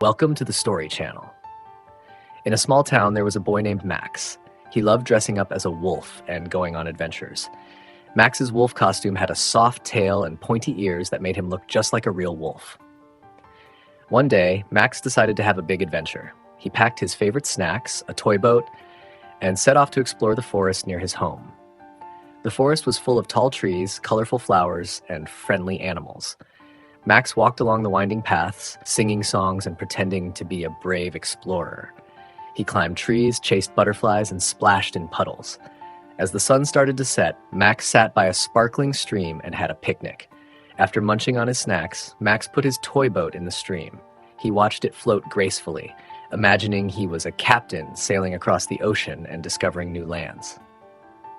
Welcome to the Story Channel. In a small town, there was a boy named Max. He loved dressing up as a wolf and going on adventures. Max's wolf costume had a soft tail and pointy ears that made him look just like a real wolf. One day, Max decided to have a big adventure. He packed his favorite snacks, a toy boat, and set off to explore the forest near his home. The forest was full of tall trees, colorful flowers, and friendly animals. Max walked along the winding paths, singing songs and pretending to be a brave explorer. He climbed trees, chased butterflies, and splashed in puddles. As the sun started to set, Max sat by a sparkling stream and had a picnic. After munching on his snacks, Max put his toy boat in the stream. He watched it float gracefully, imagining he was a captain sailing across the ocean and discovering new lands.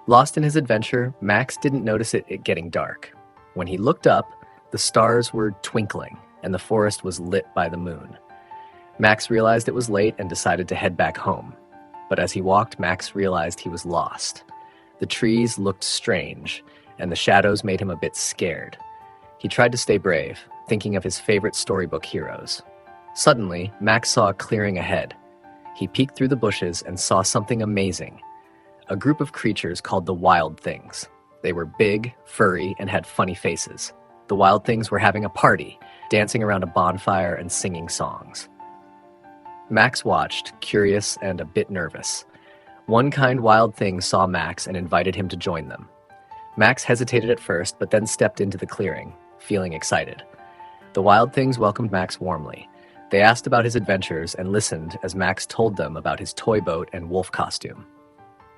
Lost in his adventure, Max didn't notice it getting dark. When he looked up, the stars were twinkling, and the forest was lit by the moon. Max realized it was late and decided to head back home. But as he walked, Max realized he was lost. The trees looked strange, and the shadows made him a bit scared. He tried to stay brave, thinking of his favorite storybook heroes. Suddenly, Max saw a clearing ahead. He peeked through the bushes and saw something amazing. A group of creatures called the Wild Things. They were big, furry, and had funny faces. The Wild Things were having a party, dancing around a bonfire and singing songs. Max watched, curious and a bit nervous. One kind wild thing saw Max and invited him to join them. Max hesitated at first, but then stepped into the clearing, feeling excited. The Wild Things welcomed Max warmly. They asked about his adventures and listened as Max told them about his toy boat and wolf costume.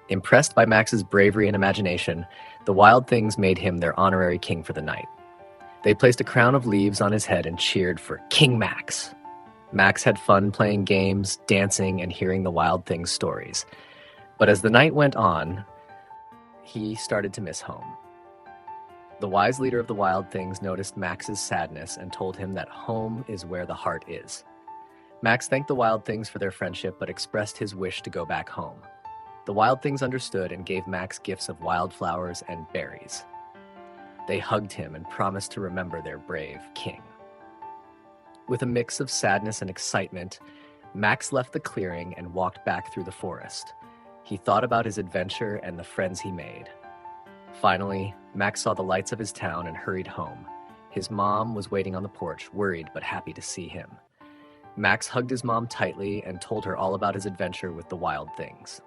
Impressed by Max's bravery and imagination, the Wild Things made him their honorary king for the night. They placed a crown of leaves on his head and cheered for King Max. Max had fun playing games, dancing, and hearing the Wild Things' stories. But as the night went on, he started to miss home. The wise leader of the Wild Things noticed Max's sadness and told him that home is where the heart is. Max thanked the Wild Things for their friendship but expressed his wish to go back home. The Wild Things understood and gave Max gifts of wildflowers and berries. They hugged him and promised to remember their brave king. With a mix of sadness and excitement, Max left the clearing and walked back through the forest. He thought about his adventure and the friends he made. Finally, Max saw the lights of his town and hurried home. His mom was waiting on the porch, worried but happy to see him. Max hugged his mom tightly and told her all about his adventure with the Wild Things.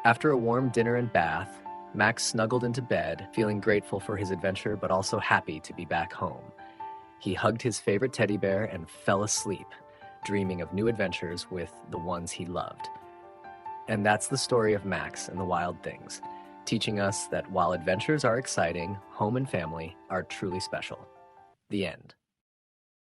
After a warm dinner and bath, Max snuggled into bed, feeling grateful for his adventure but also happy to be back home. He hugged his favorite teddy bear and fell asleep, dreaming of new adventures with the ones he loved. And that's the story of Max and the Wild Things, teaching us that while adventures are exciting, home and family are truly special. The end.